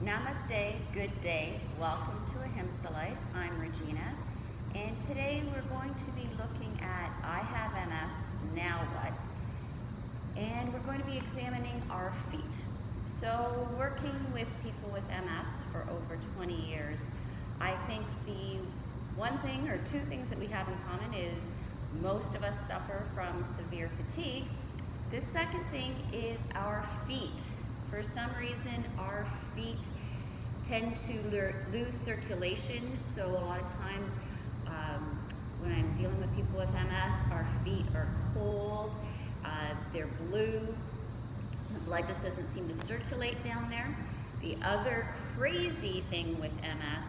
Namaste, good day. Welcome to Ahimsa Life. I'm Regina, and today we're going to be looking at I have MS, now what? And we're going to be examining our feet. So, working with people with MS for over 20 years, I think the one thing or two things that we have in common is most of us suffer from severe fatigue. The second thing is our feet. For some reason, our feet tend to lose circulation, so a lot of times when I'm dealing with people with MS, our feet are cold, they're blue, the blood just doesn't seem to circulate down there. The other crazy thing with MS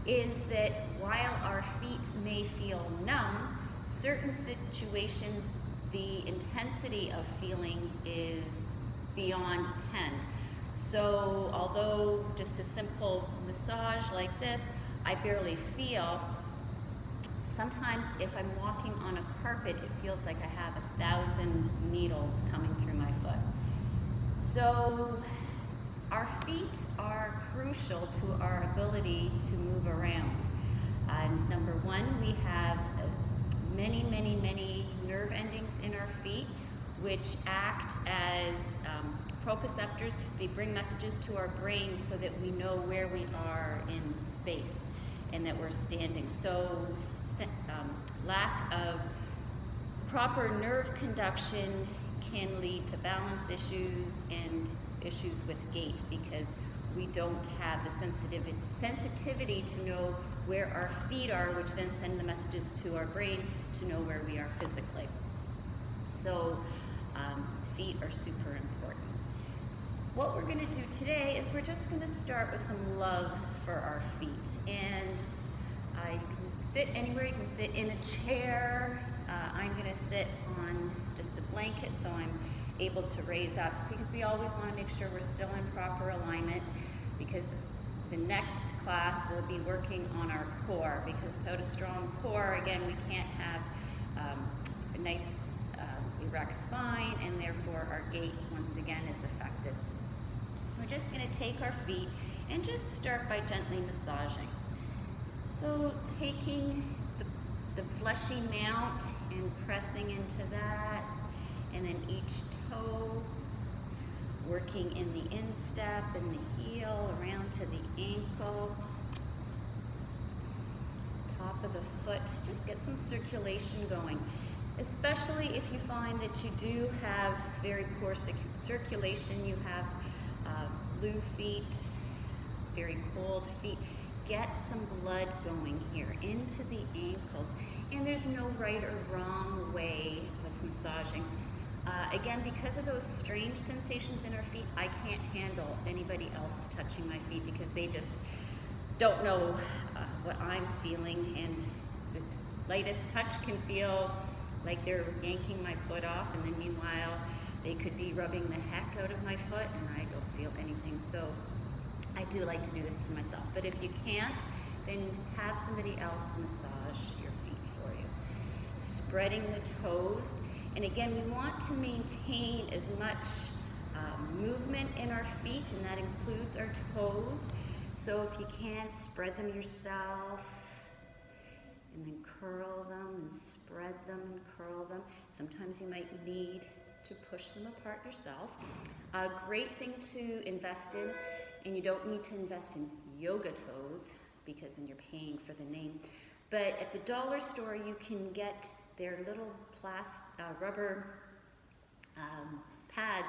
is that while our feet may feel numb, certain situations, the intensity of feeling is beyond 10. So although just a simple massage like this, I barely feel, sometimes if I'm walking on a carpet, it feels like I have 1,000 needles coming through my foot. So our feet are crucial to our ability to move around. Number one, we have many nerve endings in our feet which act as proprioceptors. They bring messages to our brain so that we know where we are in space and that we're standing. So lack of proper nerve conduction can lead to balance issues and issues with gait because we don't have the sensitivity to know where our feet are, which then send the messages to our brain to know where we are physically. So feet are super important. What we're going to do today is we're just going to start with some love for our feet. And you can sit anywhere. You can sit in a chair. I'm going to sit on just a blanket so I'm able to raise up, because we always want to make sure we're still in proper alignment, because the next class will be working on our core, because without a strong core, again, we can't have a nice erect spine, and therefore our gait once again is affected. We're just going to take our feet and just start by gently massaging. So taking the fleshy mount and pressing into that, and then each toe, working in the instep and the heel around to the ankle, top of the foot. Just get some circulation going, especially if you find that you do have very poor circulation. You have blue feet, very cold feet. Get some blood going here into the ankles. And there's no right or wrong way with massaging. Again, because of those strange sensations in our feet, I can't handle anybody else touching my feet because they just don't know what I'm feeling, and the lightest touch can feel like they're yanking my foot off, and then meanwhile they could be rubbing the heck out of my foot and I don't feel anything. So I do like to do this for myself, but if you can't, then have somebody else massage your feet for you. Spreading the toes. And again, we want to maintain as much movement in our feet, and that includes our toes. So if you can, spread them yourself, and then curl them, and spread them, and curl them. Sometimes you might need to push them apart yourself. A great thing to invest in, and you don't need to invest in yoga toes, because then you're paying for the name. But at the dollar store, you can get their little rubber pads,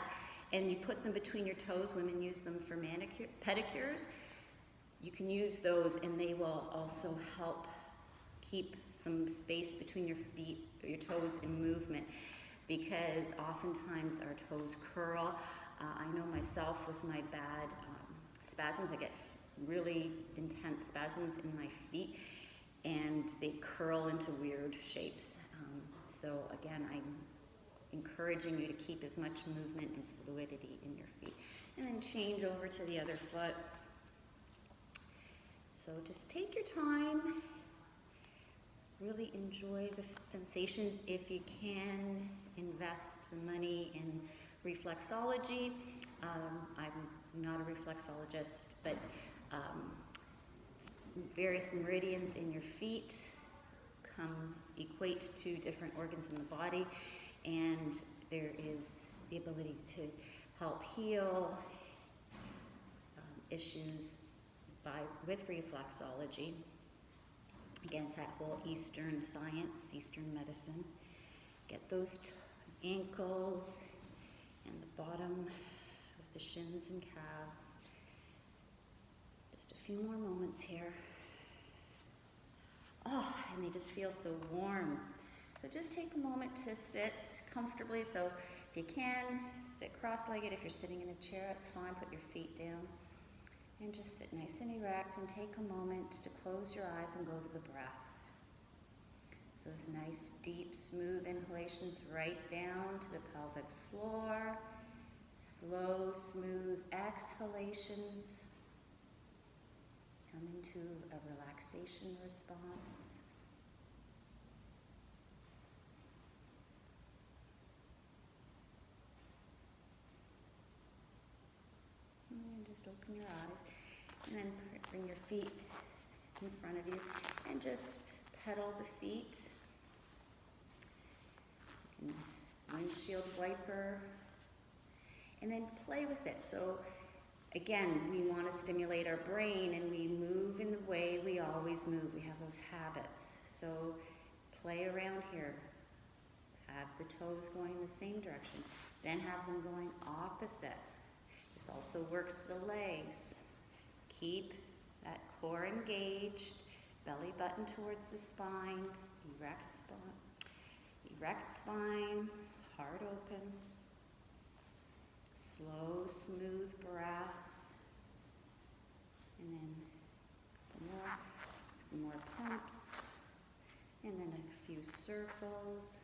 and you put them between your toes. Women use them for pedicures. You can use those, and they will also help keep some space between your feet, your toes in movement, because oftentimes our toes curl. I know myself with my bad spasms, I get really intense spasms in my feet, and they curl into weird shapes. So again, I'm encouraging you to keep as much movement and fluidity in your feet. And then change over to the other foot. So just take your time. Really enjoy the sensations. If you can, invest the money in reflexology. I'm I'm not a reflexologist, but various meridians in your feet equate to different organs in the body, and there is the ability to help heal issues with reflexology. Again, it's that whole Eastern science, Eastern medicine. Get those ankles and the bottom of the shins and calves. Just a few more moments here. Oh, and they just feel so warm. So just take a moment to sit comfortably. So if you can, sit cross-legged. If you're sitting in a chair, that's fine. Put your feet down. And just sit nice and erect and take a moment to close your eyes and go to the breath. So those nice, deep, smooth inhalations right down to the pelvic floor. Slow, smooth exhalations. Come into a relaxation response. And just open your eyes. And then bring your feet in front of you and just pedal the feet. You can windshield wiper. And then play with it. So again, we want to stimulate our brain, and we move in the way we always move. We have those habits. So play around here. Have the toes going the same direction. Then have them going opposite. This also works the legs. Keep that core engaged, belly button towards the spine, erect spine, heart open. Slow, smooth breaths. And then some more pumps. And then a few circles.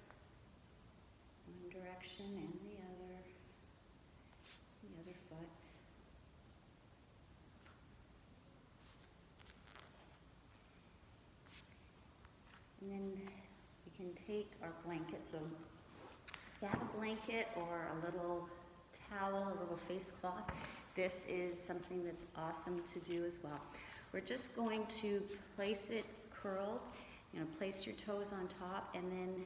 One direction and the other foot. And then we can take our blanket. So if you have a blanket or a little towel, a little face cloth, this is something that's awesome to do as well. We're just going to place it curled, place your toes on top, and then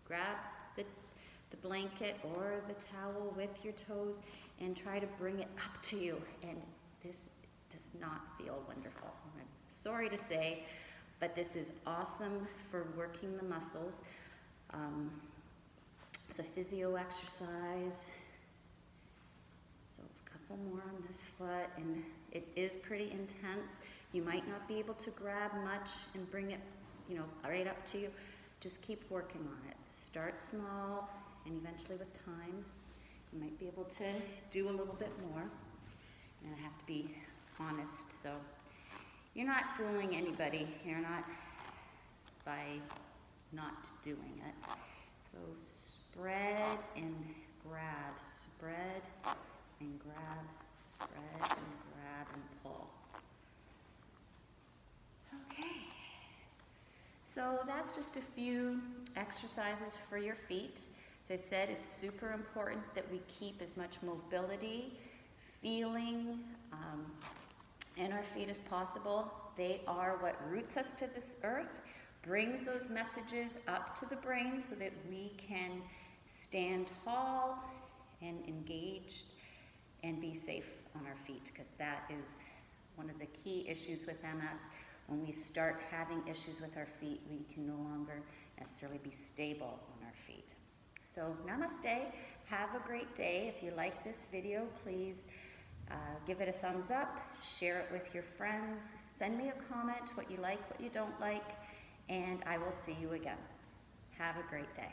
grab the blanket or the towel with your toes and try to bring it up to you. And this does not feel wonderful. I'm sorry to say, but this is awesome for working the muscles. It's a physio exercise. So a couple more on this foot, and it is pretty intense. You might not be able to grab much and bring it, right up to you. Just keep working on it. Start small, and eventually with time, you might be able to do a little bit more. And I have to be honest, so you're not fooling anybody. You're not by not doing it. So spread and grab, spread and grab, spread and grab and pull. Okay. So that's just a few exercises for your feet. As I said, it's super important that we keep as much mobility, feeling in our feet as possible. They are what roots us to this earth, brings those messages up to the brain so that we can stand tall and engaged and be safe on our feet, because that is one of the key issues with MS. When we start having issues with our feet, we can no longer necessarily be stable on our feet. So namaste, have a great day. If you like this video, please give it a thumbs up, share it with your friends, send me a comment, what you like, what you don't like, and I will see you again. Have a great day.